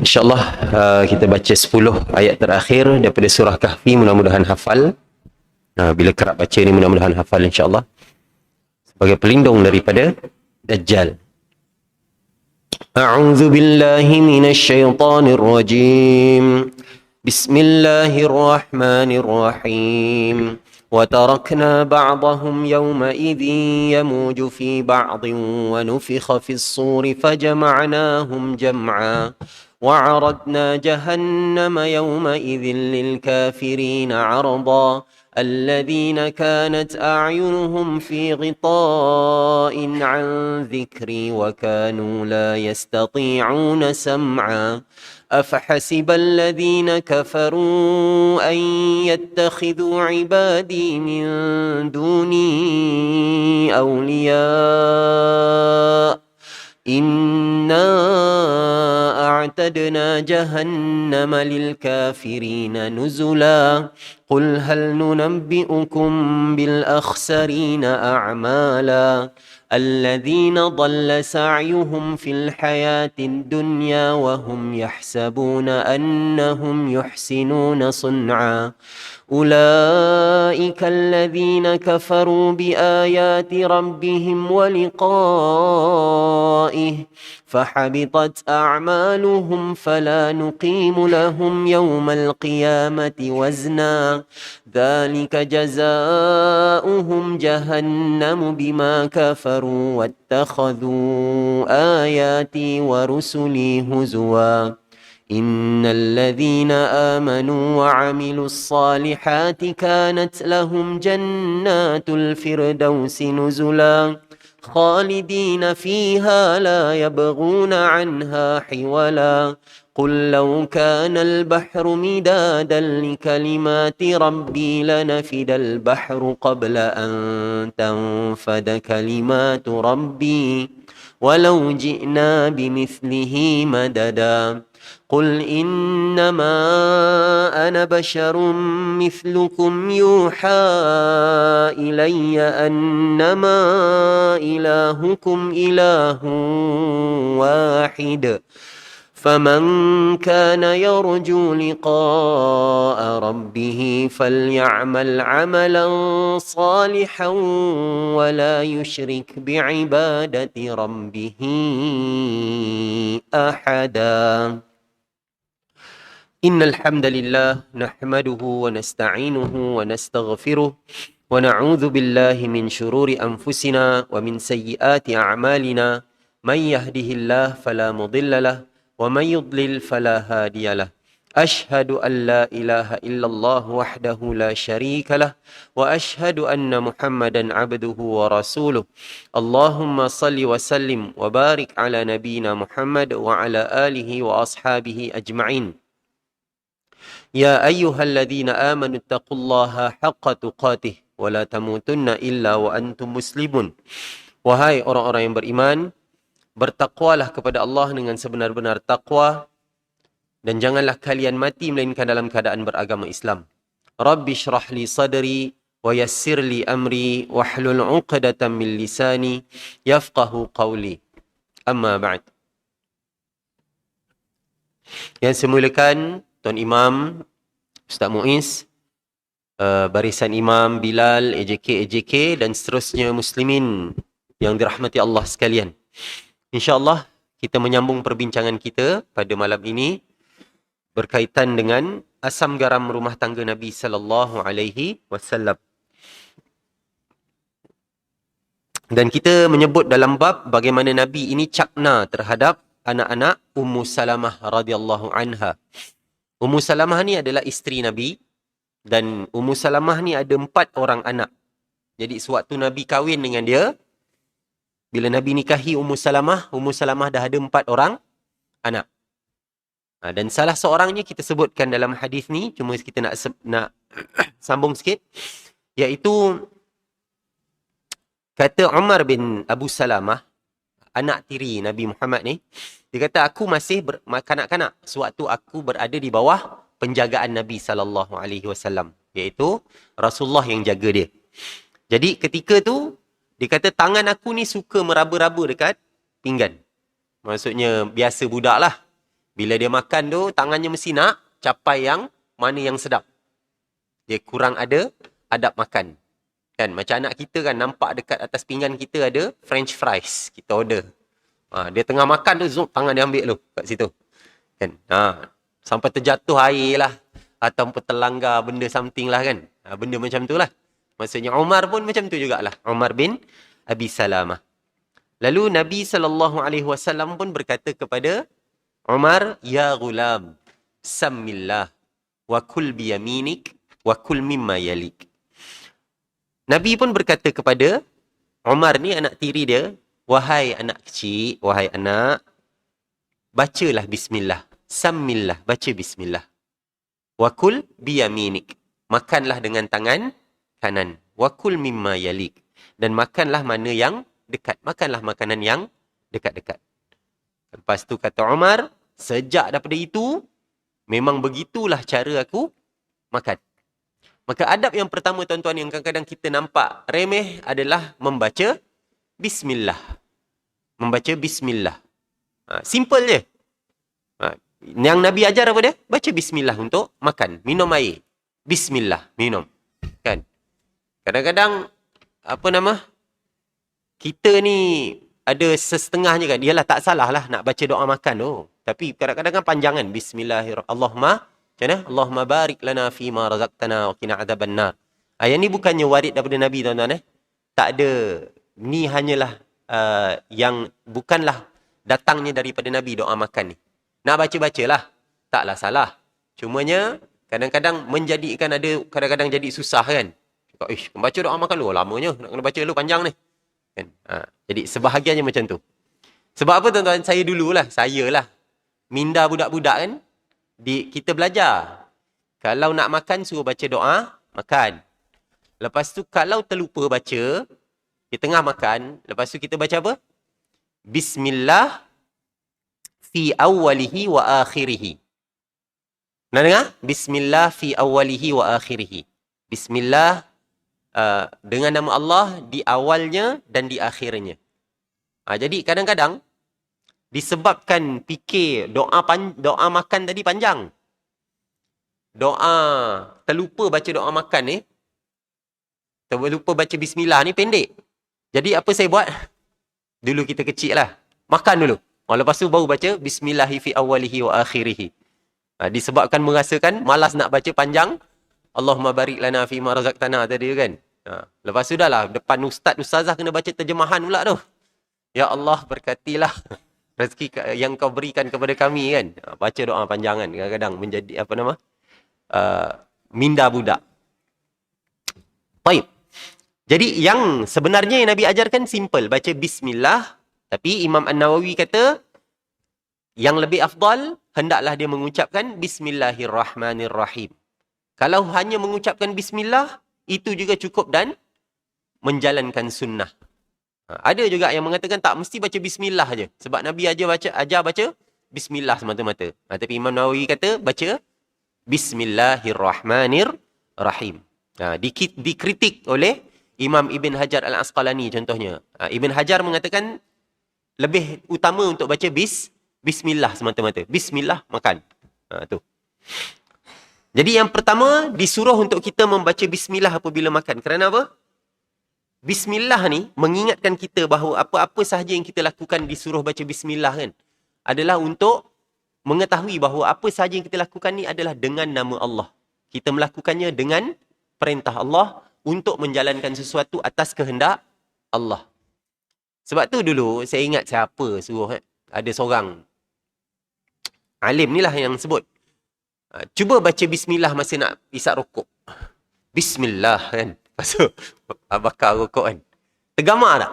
InsyaAllah kita baca 10 ayat terakhir daripada surah Kahfi, mudah-mudahan hafal. Bila kerap baca ni mudah-mudahan hafal insyaAllah, sebagai pelindung daripada Dajjal. A'udzu billahi minasy syaithanir rajim. Bismillahirrahmanirrahim. وتركنا بعضهم يومئذ يموج في بعض ونفخ في الصور فجمعناهم جمعا وعرضنا جهنم يومئذ للكافرين عرضا الذين كانت أعينهم في غطاء عن ذكري وكانوا لا يستطيعون سمعا أفحسب الذين كفروا أن يتخذوا عبادي من دوني أولياء إنا أعتدنا جهنم للكافرين نزلا قل هل ننبئكم بالأخسرين أعمالا الذين ضل سعيهم في الحياة الدنيا وهم يحسبون أنهم يحسنون صنعا أولئك الذين كفروا بآيات ربهم ولقائه فحبطت أعمالهم فلا نقيم لهم يوم القيامة وزنا ذلك جزاؤهم جهنم بما كفروا واتخذوا آياتي ورسلي هزوا إن الذين آمنوا وعملوا الصالحات كانت لهم جنات الفردوس نزلا خالدين فيها لا يبغون عنها حولا قل لو كان البحر مدادا لكلمات ربي لنفد البحر قبل أن تنفد كلمات ربي ولو جئنا بمثله مددا قل إنما أنا بشر مثلكم يوحى إلي أنما إلهكم إله واحد فمن كان يرجو لقاء ربه فليعمل عملا صالحا ولا يشرك بعبادة ربه أحدا إن الحمد لله نحمده ونستعينه ونستغفره ونعوذ بالله من شرور أنفسنا ومن سيئات أعمالنا من يهده الله فلا مضل له ومن يضلل فلا هادي له أشهد أن لا إله إلا الله وحده لا شريك له وأشهد أن محمدا عبده ورسوله اللهم صل وسلم وبارك على نبينا محمد وعلى آله وأصحابه أجمعين يا أيها الذين آمنوا اتقوا الله حق تقاته ولا تموتن إلا وأنتم مسلمون. Wahai orang-orang yang beriman, bertakwalah kepada Allah dengan sebenar-benar takwa dan janganlah kalian mati melainkan dalam keadaan beragama Islam. Rabbi shrah li sadri wa yassir li amri wahlul 'uqdatam min lisani yafqahu qawli. Amma ba'd. Yang saya muliakan Tuan Imam Ustaz Muiz, barisan Imam Bilal, AJK dan seterusnya muslimin yang dirahmati Allah sekalian. InsyaAllah kita menyambung perbincangan kita pada malam ini berkaitan dengan asam garam rumah tangga Nabi sallallahu alaihi wasallam. Dan kita menyebut dalam bab bagaimana Nabi ini cakna terhadap anak-anak Ummu Salamah radhiyallahu anha. Ummu Salamah ni adalah isteri Nabi dan Ummu Salamah ni ada 4 orang anak. Jadi sewaktu Nabi kahwin dengan dia, bila Nabi nikahi Ummu Salamah dah ada 4 orang anak. Dan salah seorangnya kita sebutkan dalam hadis ni, cuma kita nak sambung sikit, iaitu kata Umar bin Abu Salamah, anak tiri Nabi Muhammad ni, dia kata aku masih kanak-kanak sewaktu aku berada di bawah penjagaan Nabi sallallahu alaihi wasallam, iaitu Rasulullah yang jaga dia. Jadi ketika tu dia kata tangan aku ni suka meraba-raba dekat pinggan. Maksudnya biasa budak lah. Bila dia makan tu, tangannya mesti nak capai yang mana yang sedap. Dia kurang ada adab makan. Kan? Macam anak kita kan, nampak dekat atas pinggan kita ada French fries. Kita order. Dia tengah makan tu, zoom, tangan dia ambil tu kat situ. Kan? Sampai terjatuh air lah. Ataupun terlanggar benda something lah kan. Benda macam tu lah. Maksudnya Umar pun macam tu jugalah. Umar bin Abi Salamah. Lalu Nabi SAW pun berkata kepada Umar, Ya gulam, sammillah, wa kul biyaminik, wa kul mimma yalik. Nabi pun berkata kepada Umar ni, anak tiri dia, wahai anak kecil, wahai anak, bacalah bismillah. Sammillah, baca bismillah. Wa kul biyaminik, makanlah dengan tangan kanan. Wa kul mimma yalik, dan makanlah mana yang dekat. Makanlah makanan yang dekat-dekat. Lepas tu kata Umar, sejak daripada itu, memang begitulah cara aku makan. Maka adab yang pertama tuan-tuan yang kadang-kadang kita nampak remeh adalah membaca bismillah. Membaca bismillah. Simple je. Yang Nabi ajar apa dia? Baca bismillah untuk makan. Minum air. Bismillah. Minum. Kan? Kadang-kadang, kita ni ada setengahnya kan. Dialah tak salah lah nak baca doa makan tu. Tapi kadang-kadang kan panjangan. Bismillahirrahmanirrahim. Macam mana? Allahumma barik lana fima razaqtana wa qina adzaban nar. Ayat ni bukannya warid daripada Nabi tuan-tuan. Tak ada. Ni hanyalah yang bukanlah datangnya daripada Nabi doa makan ni. Nak baca-bacalah. Taklah salah. Cumanya kadang-kadang menjadikan ada, kadang-kadang jadi susah kan. Baca doa makan lu lamanya. Nak kena baca lu panjang ni. Kan? Jadi sebahagiannya macam tu. Sebab apa tuan-tuan? Saya lah. Minda budak-budak kan. Kita belajar. Kalau nak makan, suruh baca doa, makan. Lepas tu, kalau terlupa baca, di tengah makan, lepas tu kita baca apa? Bismillah fi awwalihi wa akhirihi. Nak dengar? Bismillah fi awwalihi wa akhirihi. Bismillah dengan nama Allah di awalnya dan di akhirnya. Jadi kadang-kadang disebabkan fikir doa makan tadi panjang. Terlupa baca doa makan ni. Terlupa baca bismillah ni pendek. Jadi apa saya buat? Dulu kita kecil lah. Makan dulu. Lepas tu baru baca bismillahi fi awwalihi wa akhirihi. Disebabkan merasakan malas nak baca panjang. Allahumma barik lana fi ma razaqtana tadi kan. Lepas tu dah lah. Depan ustazah kena baca terjemahan pula tu. Ya Allah berkatilah rezeki yang kau berikan kepada kami kan. Baca doa panjangan kadang-kadang menjadi minda budak. Baik. Jadi yang sebenarnya yang Nabi ajarkan simple. Baca bismillah. Tapi Imam An-Nawawi kata yang lebih afdal hendaklah dia mengucapkan bismillahirrahmanirrahim. Kalau hanya mengucapkan bismillah, itu juga cukup dan menjalankan sunnah. Ada juga yang mengatakan tak mesti baca bismillah je. Sebab Nabi ajar baca bismillah semata-mata. Tapi Imam Nawawi kata baca bismillahirrahmanirrahim. Dikritik oleh Imam Ibn Hajar Al-Asqalani contohnya. Ibn Hajar mengatakan lebih utama untuk baca bismillah semata-mata. Bismillah makan. Tu. Jadi yang pertama disuruh untuk kita membaca bismillah apabila makan. Kerana apa? Bismillah ni mengingatkan kita bahawa apa-apa sahaja yang kita lakukan disuruh baca bismillah kan. Adalah untuk mengetahui bahawa apa sahaja yang kita lakukan ni adalah dengan nama Allah. Kita melakukannya dengan perintah Allah untuk menjalankan sesuatu atas kehendak Allah. Sebab tu dulu saya ingat siapa suruh ada seorang alim ni lah yang sebut. Cuba baca bismillah masa nak isap rokok. Bismillah kan. Lepas tu bakar rokok kan. Tergamak tak?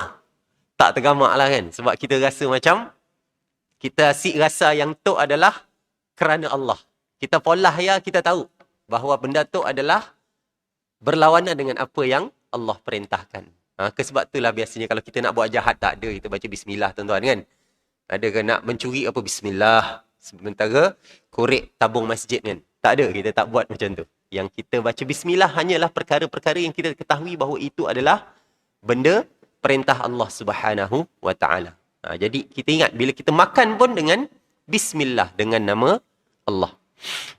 Tak tergamak lah kan. Sebab kita rasa macam kita asyik rasa yang tu adalah kerana Allah. Kita polah ya kita tahu bahawa benda tu adalah berlawanan dengan apa yang Allah perintahkan. Sebab itulah biasanya kalau kita nak buat jahat tak ada kita baca bismillah tuan-tuan kan. Ada ke nak mencuri apa bismillah. Sementara korek tabung masjid kan. Tak ada, kita tak buat macam tu. Yang kita baca bismillah hanyalah perkara-perkara yang kita ketahui bahawa itu adalah benda perintah Allah Subhanahu wa ta'ala. Jadi kita ingat bila kita makan pun dengan Bismillah, dengan nama Allah.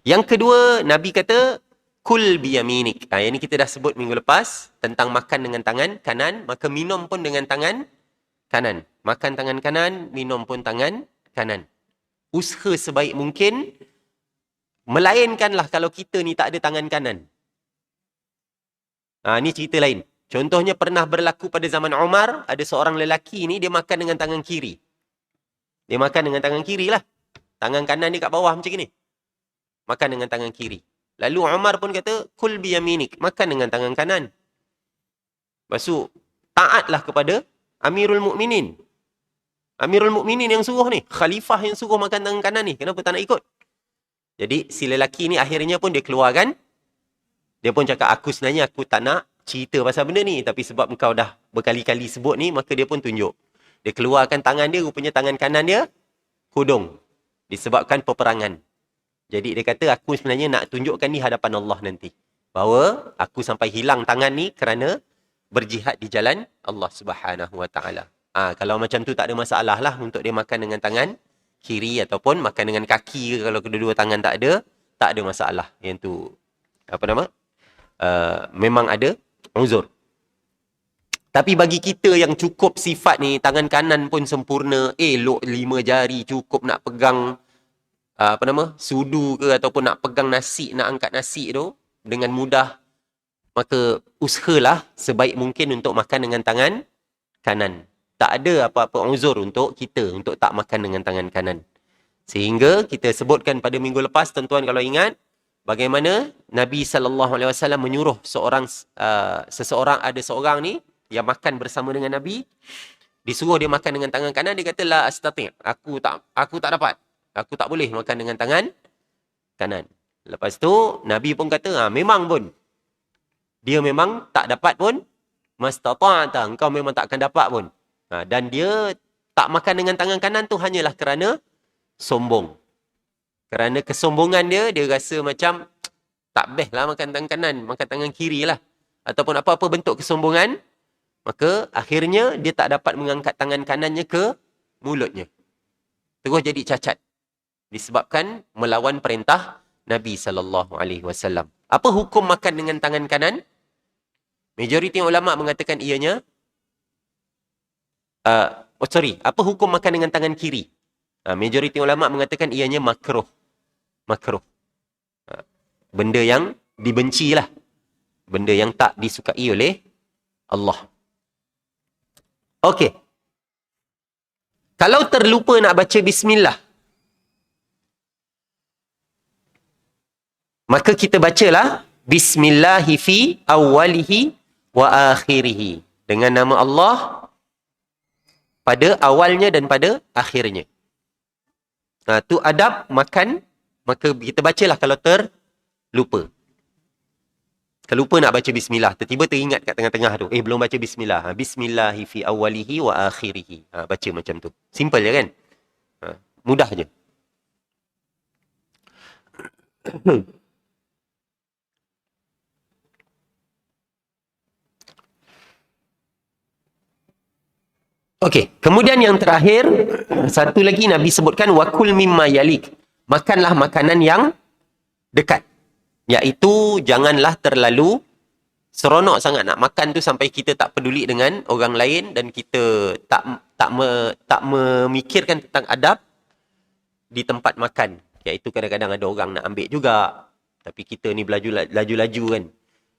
Yang kedua, Nabi kata, kul biyaminik. Yang ini kita dah sebut minggu lepas, tentang makan dengan tangan kanan, maka minum pun dengan tangan kanan. Makan tangan kanan, minum pun tangan kanan. Usaha sebaik mungkin, melainkanlah kalau kita ni tak ada tangan kanan. Ni cerita lain. Contohnya pernah berlaku pada zaman Umar, ada seorang lelaki ni, dia makan dengan tangan kiri. Dia makan dengan tangan kiri lah. Tangan kanan dia kat bawah macam ni. Makan dengan tangan kiri. Lalu Umar pun kata, kul biyaminik. Makan dengan tangan kanan. Lepas tu, taatlah kepada Amirul Mukminin. Amirul Mukminin yang suruh ni. Khalifah yang suruh makan tangan kanan ni. Kenapa tak nak ikut? Jadi, si lelaki ni akhirnya pun dia keluarkan. Dia pun cakap, sebenarnya aku tak nak cerita pasal benda ni. Tapi sebab engkau dah berkali-kali sebut ni, maka dia pun tunjuk. Dia keluarkan tangan dia, rupanya tangan kanan dia kodong. Disebabkan peperangan. Jadi dia kata, aku sebenarnya nak tunjukkan ni hadapan Allah nanti. Bahawa aku sampai hilang tangan ni kerana berjihad di jalan Allah Subhanahu Wa Taala. Kalau macam tu tak ada masalah lah untuk dia makan dengan tangan kiri ataupun makan dengan kaki, kalau kedua-dua tangan tak ada masalah. Yang tu, memang ada uzur. Tapi bagi kita yang cukup sifat ni, tangan kanan pun sempurna, elok 5 jari, cukup nak pegang sudu ke, ataupun nak pegang nasi, nak angkat nasi tu dengan mudah, maka usahalah sebaik mungkin untuk makan dengan tangan kanan. Tak ada apa-apa uzur untuk kita untuk tak makan dengan tangan kanan. Sehingga kita sebutkan pada minggu lepas, tuan-tuan kalau ingat, bagaimana Nabi SAW menyuruh seseorang, ada seorang ni yang makan bersama dengan Nabi, disuruh dia makan dengan tangan kanan, dia kata, la astati', aku tak dapat. Aku tak boleh makan dengan tangan kanan. Lepas tu, Nabi pun kata, memang pun. Dia memang tak dapat pun. Mastata'ata, engkau memang tak akan dapat pun. Dan dia tak makan dengan tangan kanan tu hanyalah kerana sombong. Kerana kesombongan dia rasa macam, tak best lah makan tangan kanan, makan tangan kiri lah. Ataupun apa-apa bentuk kesombongan, maka akhirnya dia tak dapat mengangkat tangan kanannya ke mulutnya. Terus jadi cacat. Disebabkan melawan perintah Nabi SAW. Apa hukum makan dengan tangan kanan? Majoriti ulama mengatakan ianya apa hukum makan dengan tangan kiri? Majoriti ulama mengatakan ianya makruh. Makruh. Benda yang dibenci lah. Benda yang tak disukai oleh Allah. Okey. Kalau terlupa nak baca bismillah, maka kita bacalah bismillahi fi awwalihi wa akhirihi. Dengan nama Allah pada awalnya dan pada akhirnya. Tu adab makan, maka kita bacalah kalau terlupa. Terlupa nak baca bismillah, tiba-tiba teringat kat tengah-tengah tu, belum baca bismillah. Bismillahi fi awwalihi wa akhirihi. Baca macam tu. Simple je kan? Mudah je. Okey, kemudian yang terakhir, satu lagi Nabi sebutkan, wakul mimma yalik. Makanlah makanan yang dekat. Iaitu janganlah terlalu seronok sangat nak makan tu sampai kita tak peduli dengan orang lain dan kita tak memikirkan tentang adab di tempat makan. Iaitu kadang-kadang ada orang nak ambil juga, tapi kita ni laju-laju kan.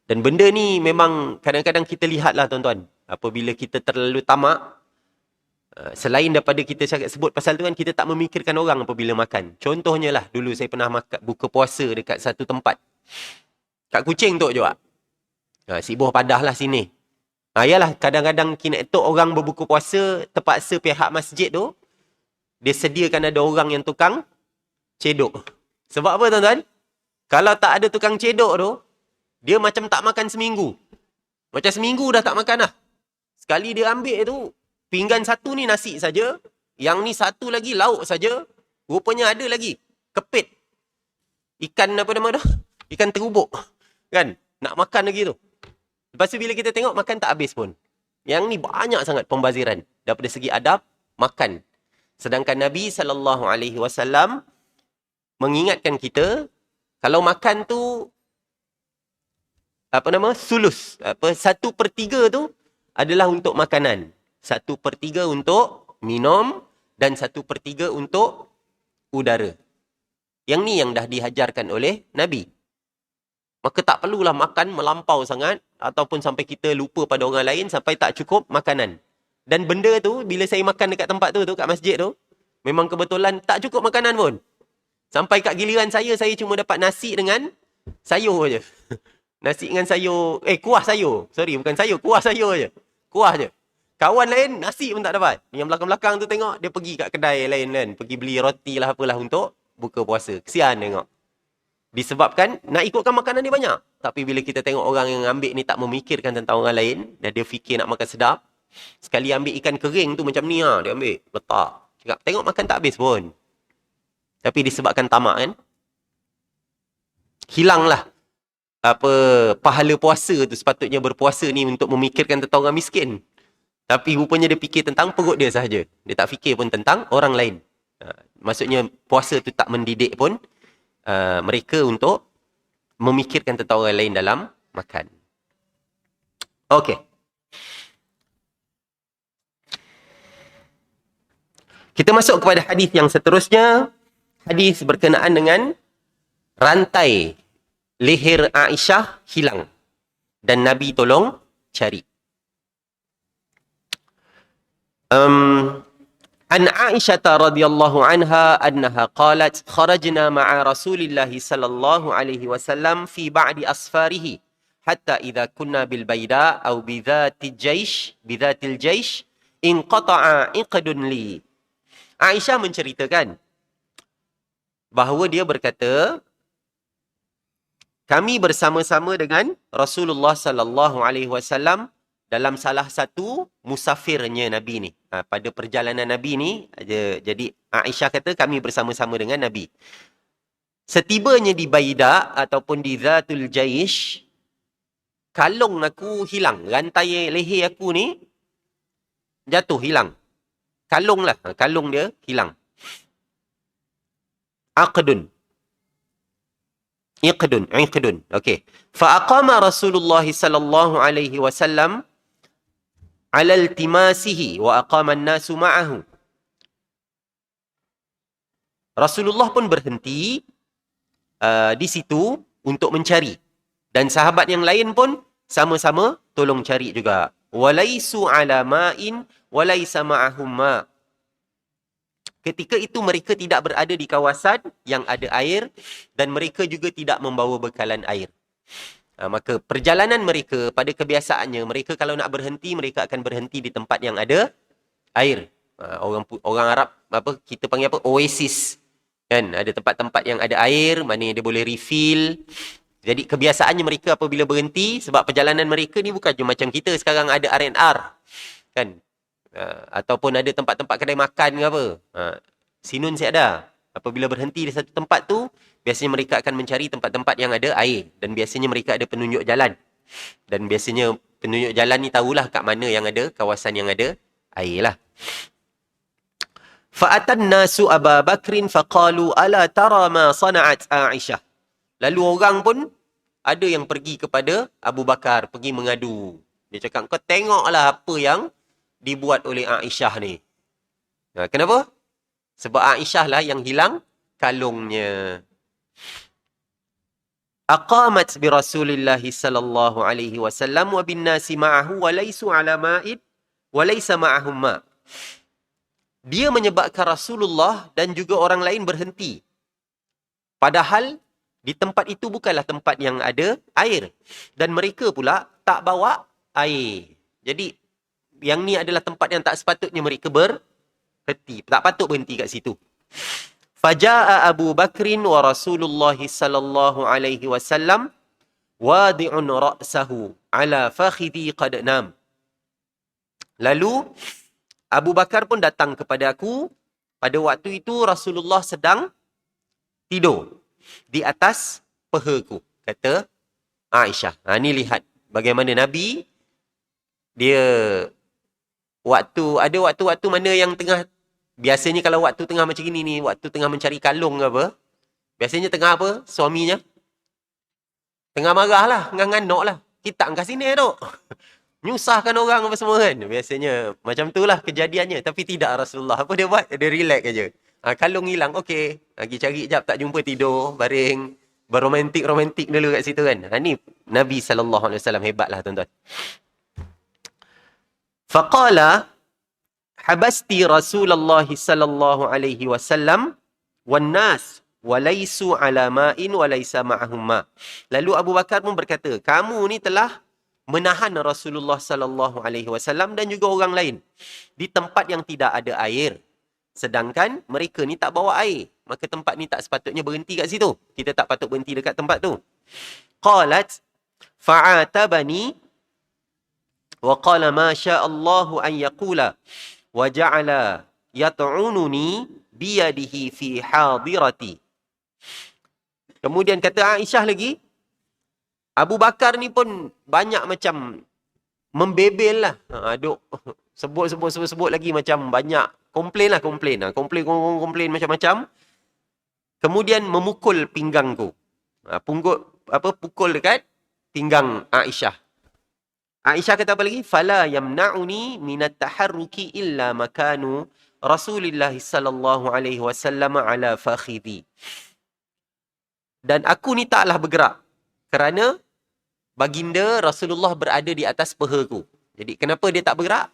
Dan benda ni memang kadang-kadang kita lihatlah tuan-tuan, apabila kita terlalu tamak, selain daripada kita cakap sebut pasal tu kan, kita tak memikirkan orang apabila makan. Contohnya lah, dulu saya pernah buka puasa dekat satu tempat. Kat Kuching tu juga. Sibuh Padah lah sini. Yalah, kadang-kadang kinetok orang berbuka puasa, terpaksa pihak masjid tu, dia sediakan ada orang yang tukang cedok. Sebab apa tuan-tuan? Kalau tak ada tukang cedok tu, dia macam tak makan seminggu. Macam seminggu dah tak makan lah. Sekali dia ambil tu, pinggan satu ni nasi saja, yang ni satu lagi lauk saja. Rupanya ada lagi kepit. Ikan apa nama dah? Ikan terubuk. Kan? Nak makan lagi tu. Lepas tu bila kita tengok, makan tak habis pun. Yang ni banyak sangat pembaziran. Daripada segi adab, makan. Sedangkan Nabi SAW mengingatkan kita, kalau makan tu, sulus. 1/3 tu adalah untuk makanan. 1/3 untuk minum dan 1/3 untuk udara. Yang ni yang dah dihajarkan oleh Nabi. Maka tak perlulah makan melampau sangat ataupun sampai kita lupa pada orang lain sampai tak cukup makanan. Dan benda tu, bila saya makan dekat tempat tu kat masjid tu, memang kebetulan tak cukup makanan pun. Sampai kat giliran saya cuma dapat nasi dengan sayur je. Nasi dengan sayur, kuah sayur. Sorry, bukan sayur, kuah sayur je. Kuah je. Kawan lain, nasi pun tak dapat. Yang belakang-belakang tu tengok, dia pergi kat kedai lain kan. Pergi beli roti lah apalah untuk buka puasa. Kesian tengok. Disebabkan, nak ikutkan makanan dia banyak. Tapi bila kita tengok orang yang ambil ni tak memikirkan tentang orang lain, dan dia fikir nak makan sedap, sekali ambil ikan kering tu macam ni lah, dia ambil, letak. Cakap, tengok makan tak habis pun. Tapi disebabkan tamak kan, hilanglah pahala puasa tu. Sepatutnya berpuasa ni untuk memikirkan tentang orang miskin. Tapi rupanya dia fikir tentang perut dia sahaja. Dia tak fikir pun tentang orang lain. Maksudnya puasa tu tak mendidik pun mereka untuk memikirkan tentang orang lain dalam makan. Okey. Kita masuk kepada hadis yang seterusnya. Hadis berkenaan dengan rantai leher Aisyah hilang dan Nabi tolong cari. An Aisyah radhiyallahu anha annaha qalat kharajna ma'a Rasulillah sallallahu alaihi wasallam fi ba'di asfarihi hatta idza kunna bil bayda aw bidhatil jaysh inqata'a iqdun li. Aisyah menceritakan bahawa dia berkata, kami bersama-sama dengan Rasulullah sallallahu alaihi wasallam dalam salah satu musafirnya Nabi ni. Pada perjalanan Nabi ni, jadi Aisyah kata kami bersama-sama dengan Nabi. Setibanya di Baida ataupun di Zatul Jaish, kalung aku hilang. Rantai leher aku ni jatuh, hilang. Kalung lah, kalung dia hilang. Iqdun. Okey. Fa aqama Rasulullah sallallahu alaihi wasallam ala iltimasihi wa aqama an-nasu ma'ahu. Rasulullah pun berhenti di situ untuk mencari, dan sahabat yang lain pun sama-sama tolong cari juga. Walaisu ala ma'in walaisa ma'ahum ma'. Ketika itu mereka tidak berada di kawasan yang ada air dan mereka juga tidak membawa bekalan air. Maka perjalanan mereka pada kebiasaannya, mereka kalau nak berhenti, mereka akan berhenti di tempat yang ada air. Orang Arab kita panggil oasis. Kan, ada tempat-tempat yang ada air, mana dia boleh refill. Jadi kebiasaannya mereka apabila berhenti, sebab perjalanan mereka ni bukan macam kita sekarang ada R&R. Kan? Ataupun ada tempat-tempat kedai makan ke apa. Sinun saya ada. Apabila berhenti di satu tempat tu, biasanya mereka akan mencari tempat-tempat yang ada air. Dan biasanya mereka ada penunjuk jalan. Dan biasanya penunjuk jalan ni tahulah kat mana yang ada kawasan yang ada air lah. Fa'atan nasu Aba Bakrin faqalu ala tara ma sana'at Aisyah. Lalu orang pun ada yang pergi kepada Abu Bakar, pergi mengadu. Dia cakap, kau tengoklah apa yang dibuat oleh Aisyah ni. Kenapa? Sebab Aisyah lah yang hilang kalungnya. Aqamat bi Rasulillah sallallahu alaihi wasallam wa bin nasi ma'ahu wa laysu ala ma'id wa laysa ma'ahum ma'. Dia menyebabkan Rasulullah dan juga orang lain berhenti. Padahal di tempat itu bukanlah tempat yang ada air. Dan mereka pula tak bawa air. Jadi yang ni adalah tempat yang tak sepatutnya mereka berhenti. Tak patut berhenti kat situ. Faja'a Abu Bakrin wa Rasulullah sallallahu alaihi wasallam wadi'un ra'sahu ala fakhidhi qad nam. Lalu Abu Bakar pun datang kepada aku. Pada waktu itu Rasulullah sedang tidur di atas pahaku, kata Aisyah. Ni lihat bagaimana Nabi dia ada waktu-waktu mana yang tengah Biasanya kalau waktu tengah macam gini ni, waktu tengah mencari kalung ke apa, biasanya tengah apa? Suaminya tengah marah lah, nganok lah. Kita angkat sini duk. Nyusahkan orang apa semua kan. Biasanya macam tu lah kejadiannya. Tapi tidak Rasulullah. Apa dia buat? Dia relax aja. Kalung hilang, okey. Pergi cari jap, tak jumpa, tidur, baring. Berromantik-romantik dulu kat situ kan. Ni Nabi SAW hebat lah tuan-tuan. Faqala habasti Rasulullah sallallahu alaihi wasallam wan nas walaisu ala ma'in walaisa ma'ahum ma. Lalu Abu Bakar pun berkata, kamu ni telah menahan Rasulullah sallallahu alaihi wasallam dan juga orang lain di tempat yang tidak ada air. Sedangkan mereka ni tak bawa air. Maka tempat ni tak sepatutnya berhenti kat situ. Kita tak patut berhenti dekat tempat tu. Qalat fa'atabani wa qala ma sya'allahu an yaqula wa ja'ala yat'ununi biyadihi fi hadirati. Kemudian kata Aisyah lagi, Abu Bakar ni pun banyak macam membebel lah. Duk sebut lagi macam banyak komplain komplain macam-macam. Kemudian memukul pinggangku. Pukul dekat pinggang Aisyah. Aisyah kata apa lagi? Fala yamna'uni minat taharruki illa makanu Rasulullah sallallahu alaihi wasallam ala fakhidhi. Dan aku ni taklah bergerak kerana baginda Rasulullah berada di atas pehaku. Jadi kenapa dia tak bergerak?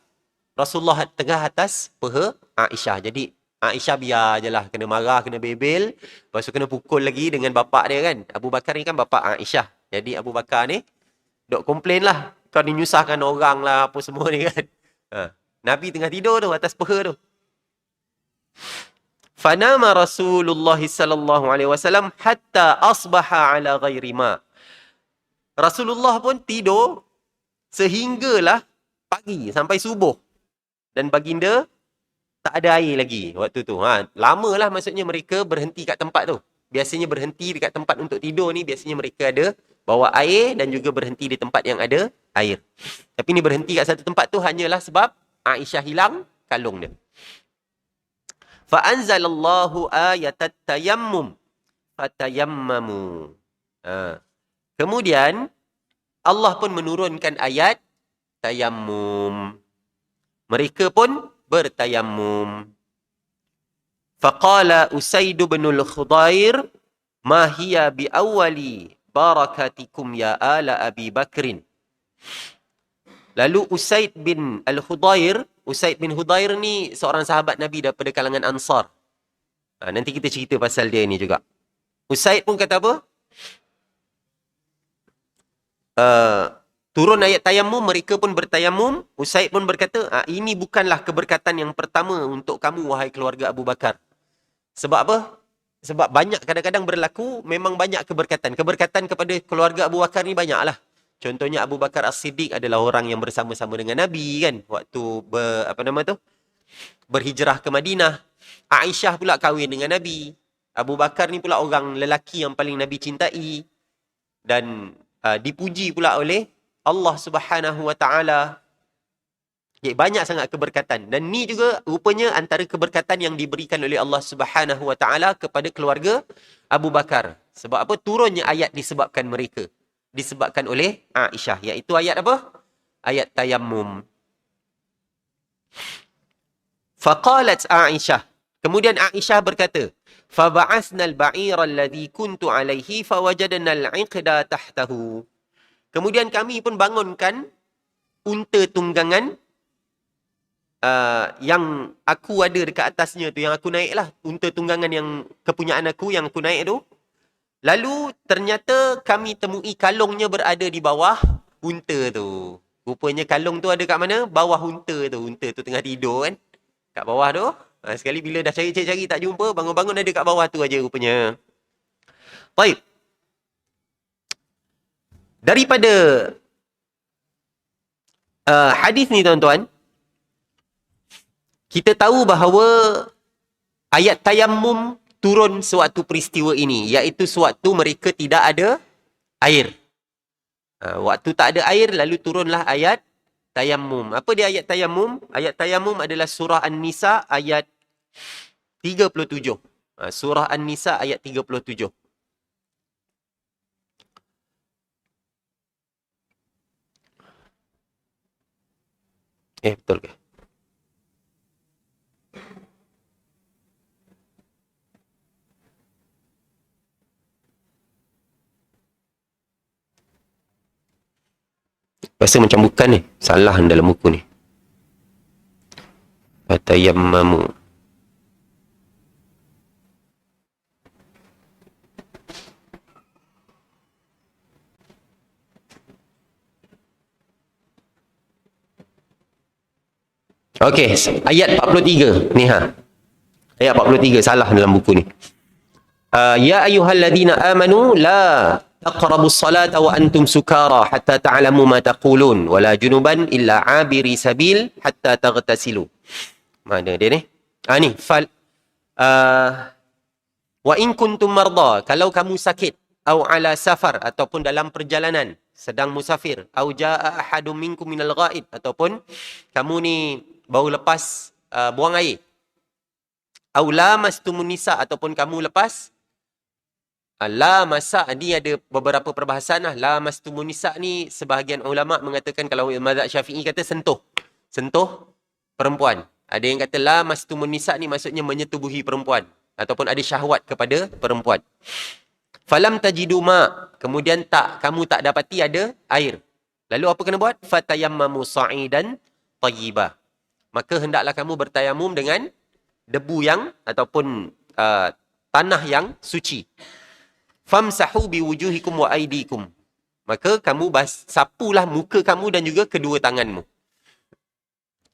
Rasulullah tengah atas peha Aisyah. Jadi Aisyah biar je lah. Kena marah, kena bebel. Lepas tu kena pukul lagi dengan bapak dia kan. Abu Bakar ni kan bapak Aisyah. Jadi Abu Bakar ni duk komplain lah. Kau ni nyusahkan orang lah apa semua ni kan. Nabi tengah tidur tu atas peha tu. Fanama Rasulullah sallallahu alaihi wasallam hatta asbaha ala ghairi ma. Rasulullah pun tidur sehinggalah pagi sampai subuh. Dan baginda tak ada air lagi waktu tu. Lamalah maksudnya mereka berhenti kat tempat tu. Biasanya berhenti dekat tempat untuk tidur ni biasanya mereka ada bawa air dan juga berhenti di tempat yang ada air. Tapi ni berhenti kat satu tempat tu hanyalah sebab Aisyah hilang kalung dia. Fa'anzalallahu ayatat tayammum fatayammamu. Kemudian Allah pun menurunkan ayat tayammum. Mereka pun bertayammum. Faqala Usaid bin al-Khudair ma hiya bi awwali barakatikum ya ala Abi Bakrin. Lalu Usaid bin al-Khudair, Usaid bin Khudair ni seorang sahabat Nabi daripada kalangan Ansar. Nanti kita cerita pasal dia ni juga. Usaid pun kata apa? Turun ayat tayammum, mereka pun bertayammum. Usaid pun berkata, ini bukanlah keberkatan yang pertama untuk kamu, wahai keluarga Abu Bakar. Sebab apa? Sebab banyak kadang-kadang berlaku, memang banyak keberkatan. Keberkatan kepada keluarga Abu Bakar ni banyaklah. Contohnya Abu Bakar As-Siddiq adalah orang yang bersama-sama dengan Nabi kan. Waktu berhijrah ke Madinah. Aisyah pula kahwin dengan Nabi. Abu Bakar ni pula orang lelaki yang paling Nabi cintai. Dan dipuji pula oleh Allah Subhanahu Wa Taala. Banyak sangat keberkatan. Dan ni juga rupanya antara keberkatan yang diberikan oleh Allah Subhanahu Wa Taala kepada keluarga Abu Bakar. Sebab apa? Turunnya ayat disebabkan mereka. Disebabkan oleh Aisyah. Iaitu ayat apa? Ayat tayammum. Faqalat Aisyah. Kemudian Aisyah berkata, Faba'asna al-ba'ira alladhi kuntu alaihi fawajadna al-'iqda tahtahu. Kemudian kami pun bangunkan unta tunggangan yang aku ada dekat atasnya tu, yang aku naik lah. Unta tunggangan yang kepunyaan aku, yang aku naik tu. Lalu ternyata kami temui kalungnya berada di bawah unta tu. Rupanya kalung tu ada kat mana? Bawah unta tu. Unta tu tengah tidur kan. Kat bawah tu. Sekali bila dah cari-cari tak jumpa, bangun-bangun ada kat bawah tu aja rupanya. Baik. Daripada hadis ni tuan-tuan, kita tahu bahawa ayat tayammum turun sewaktu peristiwa ini, iaitu sewaktu mereka tidak ada air. Waktu tak ada air, lalu turunlah ayat tayammum. Apa dia ayat tayammum? Ayat tayammum adalah surah An-Nisa ayat 37. Surah An-Nisa ayat 37. Betul ke? Rasa macam bukan ni. Salah dalam buku ni. Fatayammamu. Okey, ayat 43 ni ha. Ayat 43 salah dalam buku ni. Ya ayyuhalladzina amanu la taqrabus salata wa antum sukara hatta ta'lamu ma taqulun wala junuban illa abiri sabil hatta taghtasilu. Mana dia ni? Ni fal wa in kuntum marda, kalau kamu sakit, au ala safar, ataupun dalam perjalanan sedang musafir, au jaa ahadum minkum minal ghaid, ataupun kamu ni baru lepas buang air, au lamastumun nisa, ataupun kamu lepas lamasa. Ni ada beberapa perbahasan lah. Lamastumun nisa ni sebahagian ulama mengatakan, kalau mazhab Syafi'i kata sentuh perempuan. Ada yang kata lamastumun nisa ni maksudnya menyetubuhi perempuan ataupun ada syahwat kepada perempuan. Falam tajidu ma, kemudian kamu tak dapati ada air. Lalu apa kena buat? Fatayammamu sa'idan tayyiba, maka hendaklah kamu bertayamum dengan debu yang ataupun tanah yang suci. Famsahu biwujuhikum wa aydikum, maka kamu sapulah muka kamu dan juga kedua tanganmu.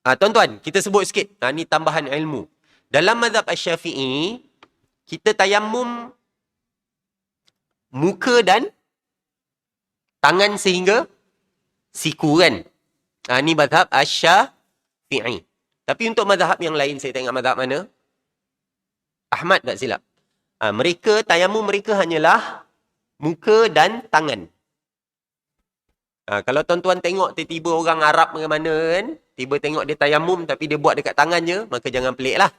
Tuan-tuan, kita sebut sikit. Ni tambahan ilmu. Dalam mazhab Asy-Syafi'i, kita tayamum muka dan tangan sehingga siku kan. Ni mazhab Asy-Syafi'i. Tapi untuk mazhab yang lain, saya tengok mazhab mana? Ahmad tak silap. Mereka, tayamum mereka hanyalah muka dan tangan. Kalau tuan-tuan tengok tiba-tiba orang Arab ke mana kan, tiba tengok dia tayamum tapi dia buat dekat tangan je, maka jangan pelik lah.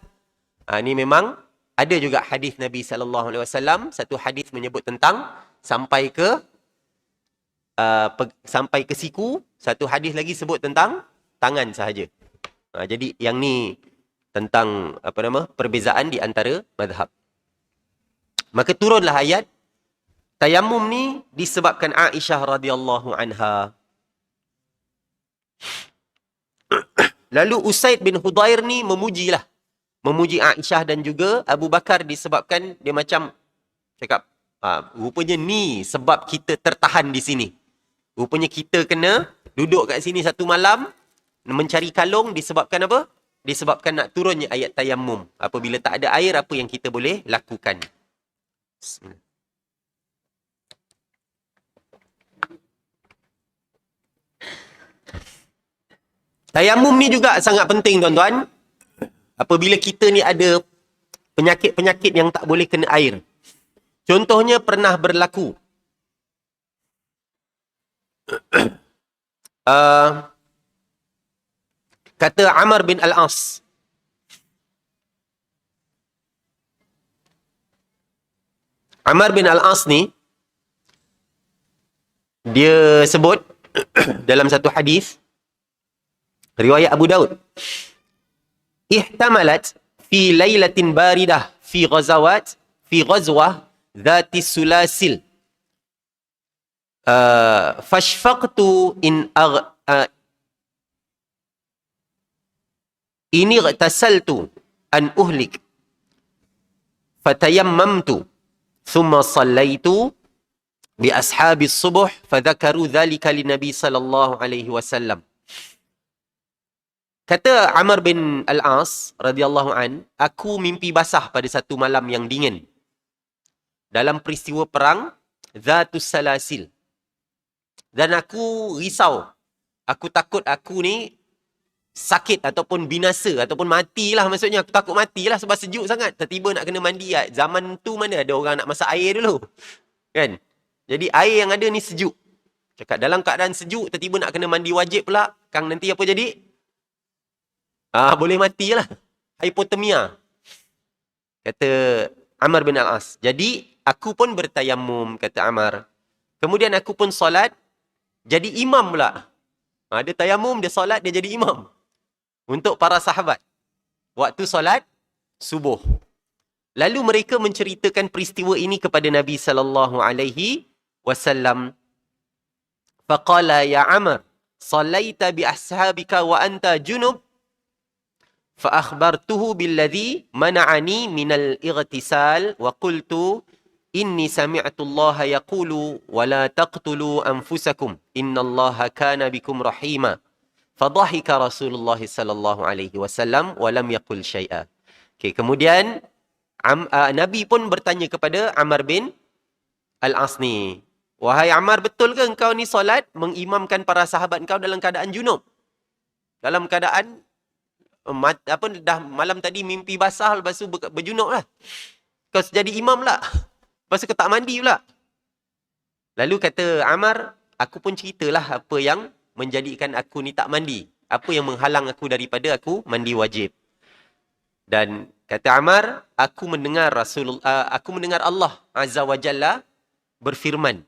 Ni memang ada juga hadis Nabi SAW, satu hadis menyebut tentang sampai ke siku, satu hadis lagi sebut tentang tangan sahaja. Jadi yang ni tentang perbezaan di antara mazhab. Maka turunlah ayat tayamum ni disebabkan Aisyah radhiyallahu anha. Lalu Usaid bin Hudair ni memuji Aisyah dan juga Abu Bakar disebabkan dia macam cakap, rupanya ni sebab kita tertahan di sini. Rupanya kita kena duduk kat sini satu malam mencari kalung disebabkan apa? Disebabkan nak turunnya ayat tayamum. Apabila tak ada air, apa yang kita boleh lakukan? Bismillah. Tayamum ni juga sangat penting tuan-tuan. Apabila kita ni ada penyakit-penyakit yang tak boleh kena air. Contohnya pernah berlaku. Kata Amr bin Al-As. Amr bin Al-As ni, dia sebut dalam satu hadis, riwayat Abu Daud. Ihtamalat fi lailatin baridah fi ghazwah dhati sulasil. Fashfaqtu in ightasaltu an uhlik. Fatayammamtu thumma sallaitu bi ashabi subuh fadhakaru dhalika li Nabi sallallahu alaihi wasallam. Kata Amr bin Al-As radhiyallahu an, aku mimpi basah pada satu malam yang dingin dalam peristiwa perang Dhatus Salasil. Dan aku risau. Aku takut aku ni sakit ataupun binasa ataupun matilah, maksudnya aku takut matilah sebab sejuk sangat. Tiba-tiba nak kena mandi. Zaman tu mana ada orang nak masak air dulu. Kan? Jadi air yang ada ni sejuk. Cakap dalam keadaan sejuk, tiba-tiba nak kena mandi wajib pula. Kang nanti apa jadi? Boleh matilah. Hipotermia. Kata Amr bin Al-As. Jadi, aku pun bertayamum, kata Amr. Kemudian aku pun solat, jadi imam pula. Dia tayamum, dia solat, dia jadi imam. Untuk para sahabat. Waktu solat, subuh. Lalu mereka menceritakan peristiwa ini kepada Nabi SAW. Faqala ya Amr, salaita bi ashabika wa anta junub? فأخبرته بالذي منعني من الاغتسال وقلت إني سمعت الله يقول ولا تقتلوا أنفسكم إن الله كان بكم رحيما فضحك رسول الله صلى الله عليه وسلم ولم يقل شيئا. Kemudian Nabi pun bertanya kepada Amr bin Al-As ni, wahai Amr, betul ke engkau ni solat mengimamkan para sahabat engkau dalam keadaan junub? Dalam keadaan dah malam tadi mimpi basah, lepas tu berjunub lah. Kau jadi imam lah. Lepas tu kau tak mandi pula. Lalu kata Amr, aku pun ceritalah apa yang menjadikan aku ni tak mandi. Apa yang menghalang aku daripada aku mandi wajib. Dan kata Amr, aku mendengar Allah Azza wa Jalla berfirman.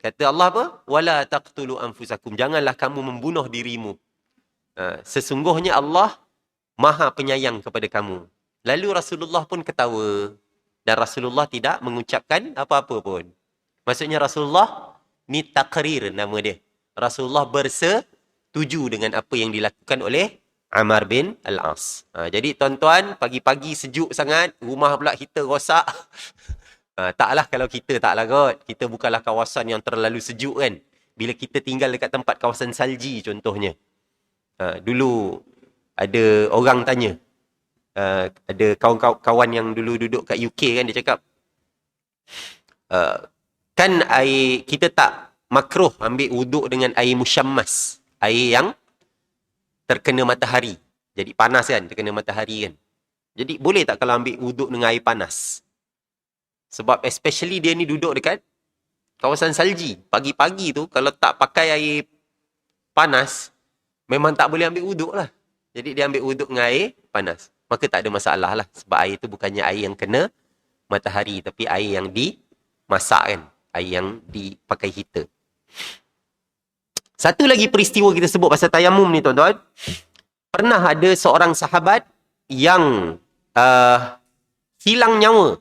Kata Allah apa? Wala taqtulu anfusakum. Janganlah kamu membunuh dirimu. Sesungguhnya Allah Maha penyayang kepada kamu. Lalu Rasulullah pun ketawa. Dan Rasulullah tidak mengucapkan apa-apa pun. Maksudnya Rasulullah, ni takrir nama dia. Rasulullah bersetuju dengan apa yang dilakukan oleh Amr bin Al-As. Jadi tuan-tuan, pagi-pagi sejuk sangat, rumah pula kita rosak. Taklah kalau kita taklah kot. Kita bukanlah kawasan yang terlalu sejuk kan. Bila kita tinggal dekat tempat kawasan salji contohnya. Dulu ada orang tanya, ada kawan yang dulu duduk kat UK kan, dia cakap, kan air, kita tak makruh ambil wuduk dengan air musyammas, air yang terkena matahari. Jadi panas kan, terkena matahari kan. Jadi boleh tak kalau ambil wuduk dengan air panas? Sebab especially dia ni duduk dekat kawasan salji. Pagi-pagi tu kalau tak pakai air panas, memang tak boleh ambil wuduk lah. Jadi dia ambil wuduk dengan air panas. Maka tak ada masalah lah. Sebab air tu bukannya air yang kena matahari. Tapi air yang dimasak kan. Air yang dipakai heater. Satu lagi peristiwa kita sebut pasal tayamum ni tuan-tuan. Pernah ada seorang sahabat yang hilang nyawa.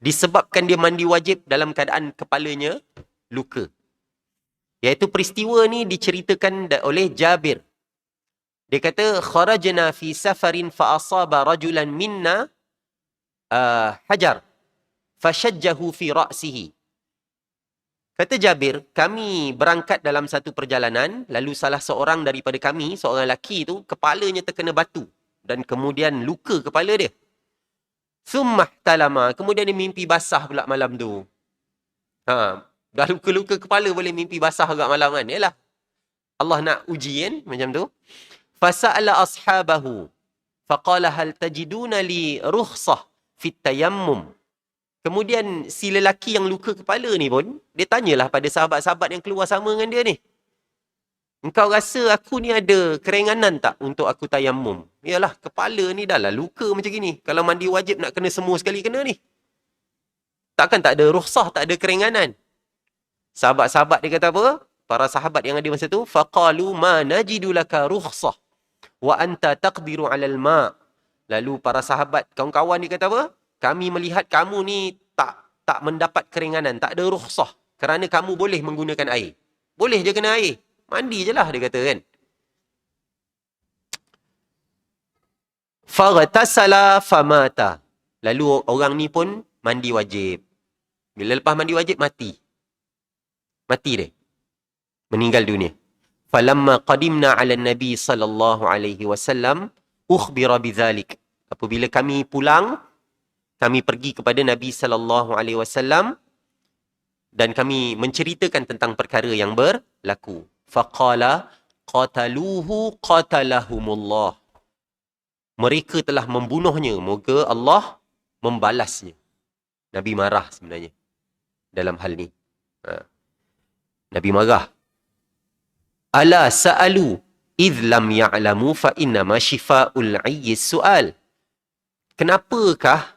Disebabkan dia mandi wajib dalam keadaan kepalanya luka. Iaitu peristiwa ni diceritakan oleh Jabir. Dia kata, kharajna fi safarin fa asaba rajulan minna hajar fashajjahu fi ra'sihi. Kata Jabir, kami berangkat dalam satu perjalanan, lalu salah seorang daripada kami, seorang lelaki tu, kepalanya terkena batu dan kemudian luka kepala dia. Summah talama, kemudian dia mimpi basah pula malam tu. Dah luka-luka kepala boleh mimpi basah juga malam kan. Yalah, Allah nak uji kan, macam tu. Fasa'ala ashabahu faqala hal tajiduna li rukhsah fit tayammum. Kemudian si lelaki yang luka kepala ni pun, dia tanyalah pada sahabat-sahabat yang keluar sama dengan dia ni. Engkau rasa aku ni ada keringanan tak untuk aku tayamum? Yalah, kepala ni dah lah luka macam gini. Kalau mandi wajib nak kena semua sekali kena ni. Takkan tak ada rukhsah, tak ada keringanan. Sahabat-sahabat dia kata apa? Para sahabat yang ada masa tu, faqalu ma najidu laka rukhsah wa anta taqdiru 'alal ma'. Lalu para sahabat, kawan-kawan dia kata apa? Kami melihat kamu ni tak mendapat keringanan, tak ada rukhsah kerana kamu boleh menggunakan air. Boleh je kena air. Mandi je lah, dia kata kan. Faghtasala famata. Lalu orang ni pun mandi wajib. Bila lepas mandi wajib, mati. Mati dia. Meninggal dunia. Falamma qadimna ala Nabi sallallahu alaihi wasallam ukhbira bidzalik. Apabila kami pulang, kami pergi kepada Nabi sallallahu alaihi wasallam dan kami menceritakan tentang perkara yang berlaku. Faqala qataluhu qatalahumullah. Mereka telah membunuhnya, moga Allah membalasnya. Nabi marah sebenarnya dalam hal ni. Nabi marah. Ala sa'alu idh lam ya'lamu fa innama shifa'ul 'ayyi su'al. Kenapakah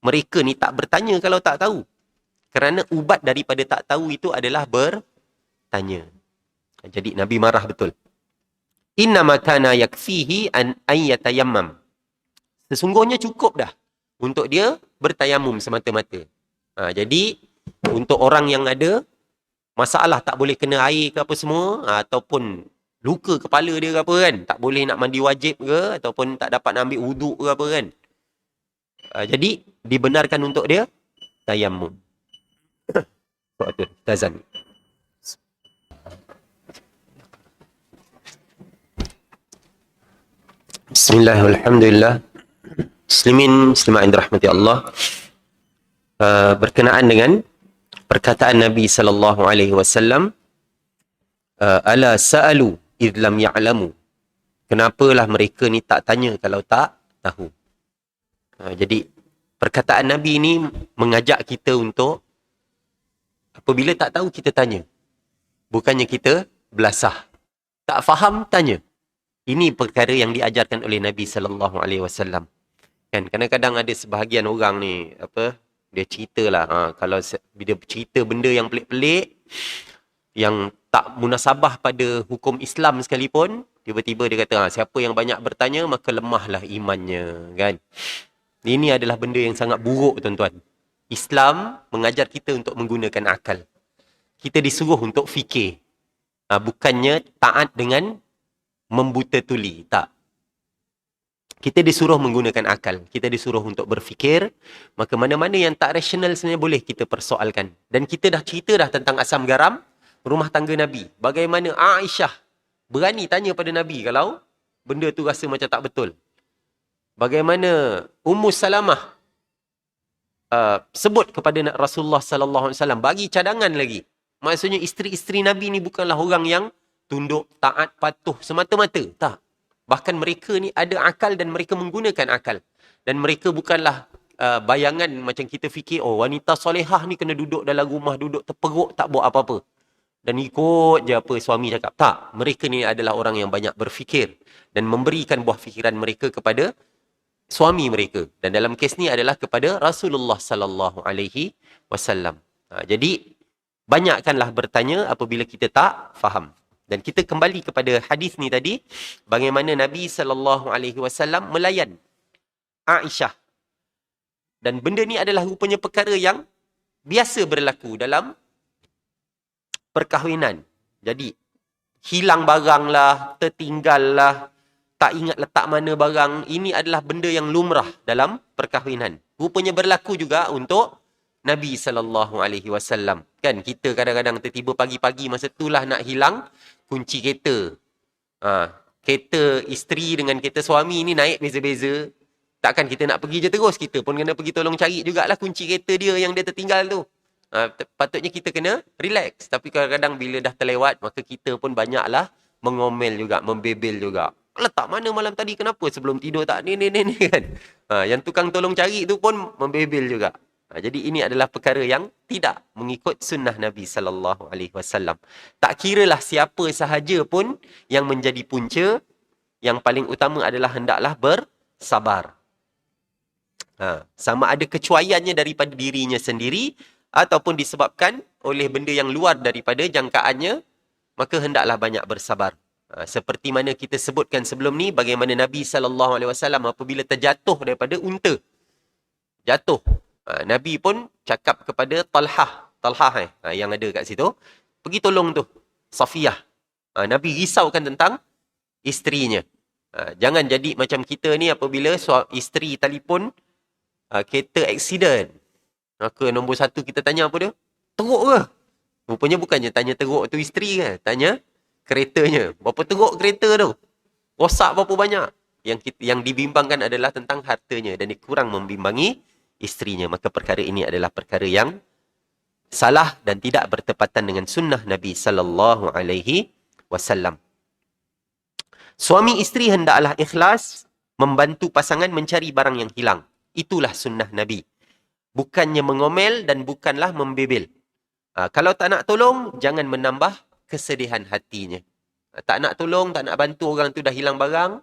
mereka ni tak bertanya kalau tak tahu. Kerana ubat daripada tak tahu itu adalah bertanya. Jadi Nabi marah betul. Innama kana yakfihi an yatayammam. Sesungguhnya cukup dah untuk dia bertayamum semata-mata. Jadi untuk orang yang ada masalah tak boleh kena air ke apa semua, ataupun luka kepala dia ke apa kan, tak boleh nak mandi wajib ke, ataupun tak dapat nak ambil wuduk ke apa kan. Jadi dibenarkan untuk dia tayamum. Tazan. Bismillahirrahmanirrahim. Alhamdulillah. Muslimin, muslimat yang dirahmati Allah. Berkenaan dengan perkataan Nabi sallallahu alaihi wasallam, ala sa'alu idh lam ya'lamu. Kenapalah mereka ni tak tanya kalau tak tahu. Jadi perkataan Nabi ini mengajak kita untuk apabila tak tahu kita tanya. Bukannya kita belasah. Tak faham tanya. Ini perkara yang diajarkan oleh Nabi sallallahu alaihi wasallam. Kan kadang-kadang ada sebahagian orang ni dia ceritalah kalau dia cerita benda yang pelik-pelik yang tak munasabah pada hukum Islam sekalipun, tiba-tiba dia kata siapa yang banyak bertanya maka lemahlah imannya, kan. Ini adalah benda yang sangat buruk, tuan-tuan. Islam mengajar kita untuk menggunakan akal. Kita disuruh untuk fikir. Bukannya taat dengan membuta tuli. Tak. Kita disuruh menggunakan akal. Kita disuruh untuk berfikir. Maka mana-mana yang tak rasional sebenarnya boleh kita persoalkan. Dan kita dah cerita dah tentang asam garam rumah tangga Nabi. Bagaimana Aisyah berani tanya pada Nabi kalau benda tu rasa macam tak betul. Bagaimana Ummu Salamah sebut kepada Rasulullah sallallahu alaihi wasallam, bagi cadangan lagi. Maksudnya isteri-isteri Nabi ni bukanlah orang yang tunduk, taat, patuh semata-mata. Tak. Bahkan mereka ni ada akal dan mereka menggunakan akal. Dan mereka bukanlah bayangan macam kita fikir, wanita solehah ni kena duduk dalam rumah, duduk terperuk, tak buat apa-apa. Dan ikut je apa suami cakap. Tak. Mereka ni adalah orang yang banyak berfikir. Dan memberikan buah fikiran mereka kepada suami mereka. Dan dalam kes ni adalah kepada Rasulullah sallallahu alaihi wasallam. Jadi, banyakkanlah bertanya apabila kita tak faham. Dan kita kembali kepada hadis ni tadi, bagaimana Nabi sallallahu alaihi wasallam melayan Aisyah. Dan benda ni adalah rupanya perkara yang biasa berlaku dalam perkahwinan. Jadi, hilang barang lah, tertinggal lah, tak ingat letak mana barang. Ini adalah benda yang lumrah dalam perkahwinan. Rupanya berlaku juga untuk Nabi SAW. Kan kita kadang-kadang tertiba pagi-pagi masa itulah nak hilang kunci kereta. Kereta isteri dengan kereta suami ni naik beza-beza. Takkan kita nak pergi je terus. Kita pun kena pergi tolong cari jugalah kunci kereta dia yang dia tertinggal tu. Patutnya kita kena relax. Tapi kadang-kadang bila dah terlewat, maka kita pun banyaklah mengomel juga, membebel juga. Letak mana malam tadi, kenapa sebelum tidur tak ni kan. Yang tukang tolong cari tu pun membebel juga. Jadi ini adalah perkara yang tidak mengikut sunnah Nabi sallallahu alaihi wasallam. Tak kiralah siapa sahaja pun yang menjadi punca, yang paling utama adalah hendaklah bersabar. Sama ada kecuaiannya daripada dirinya sendiri ataupun disebabkan oleh benda yang luar daripada jangkaannya, maka hendaklah banyak bersabar. Seperti mana kita sebutkan sebelum ni, bagaimana Nabi sallallahu alaihi wasallam apabila terjatuh daripada unta, jatuh, Nabi pun cakap kepada Talhah yang ada kat situ, pergi tolong tu Safiyah. Nabi risaukan tentang isterinya. Jangan jadi macam kita ni apabila isteri telefon, kereta accident, maka nombor satu kita tanya apa dia? Teruk ke? Rupanya bukannya tanya teruk tu isteri ke, tanya keretanya. Berapa teruk kereta tu? Rosak berapa banyak? Yang dibimbangkan adalah tentang hartanya dan dia kurang membimbangi isterinya. Maka perkara ini adalah perkara yang salah dan tidak bertepatan dengan sunnah Nabi sallallahu alaihi wasallam. Suami isteri hendaklah ikhlas membantu pasangan mencari barang yang hilang. Itulah sunnah Nabi. Bukannya mengomel dan bukanlah membebel. Kalau tak nak tolong, jangan menambah kesedihan hatinya. Tak nak tolong, tak nak bantu orang tu dah hilang barang,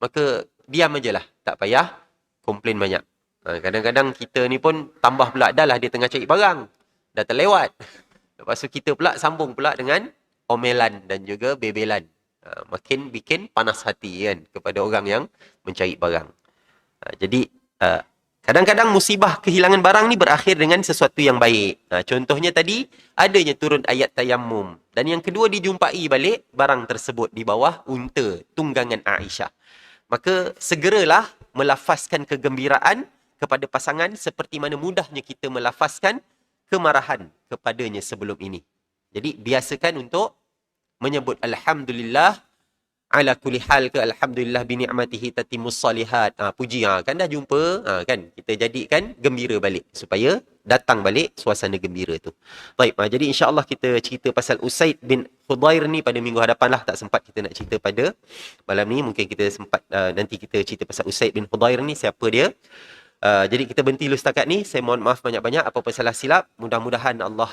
maka diam ajalah. Tak payah komplain banyak. Kadang-kadang kita ni pun tambah pula, dah lah dia tengah cari barang, dah terlewat. Lepas tu kita pula sambung pula dengan omelan dan juga bebelan. Makin bikin panas hati kan kepada orang yang mencari barang. Jadi kadang-kadang musibah kehilangan barang ni berakhir dengan sesuatu yang baik. Contohnya tadi, adanya turun ayat tayammum. Dan yang kedua, dijumpai balik barang tersebut di bawah unta tunggangan Aisyah. Maka segeralah melafazkan kegembiraan kepada pasangan seperti mana mudahnya kita melafazkan kemarahan kepadanya sebelum ini. Jadi biasakan untuk menyebut Alhamdulillah ala kulli hal ke Alhamdulillah bi ni'matihi tatimmus salihat. Puji kan dah jumpa kan, kita jadikan gembira balik supaya datang balik suasana gembira tu. Baik, jadi insya-Allah kita cerita pasal Usaid bin Khudair ni pada minggu hadapan lah. Tak sempat kita nak cerita pada malam ni, mungkin kita sempat nanti kita cerita pasal Usaid bin Khudair ni, siapa dia. Jadi kita berhenti dulu setakat ni. Saya mohon maaf banyak-banyak apa-apa salah silap. Mudah-mudahan Allah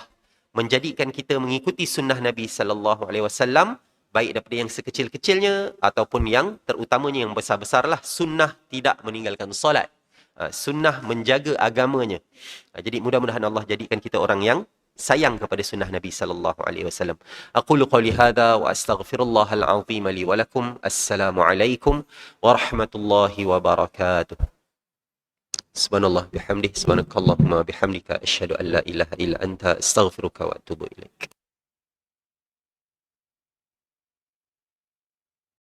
menjadikan kita mengikuti sunnah Nabi sallallahu alaihi wasallam, baik daripada yang sekecil-kecilnya ataupun yang terutamanya yang besar-besarlah. Sunnah tidak meninggalkan solat. Sunnah menjaga agamanya. Jadi mudah-mudahan Allah jadikan kita orang yang sayang kepada sunnah Nabi sallallahu alaihi wasallam. Aqulu qouli hadza wa astaghfirullahal azim li wa lakum. Assalamualaikum warahmatullahi wabarakatuh. Subhanallah bihamdihi subhanakallahumma bihamdika asyhadu an la ilaha illa anta astaghfiruka wa atubu ilaik.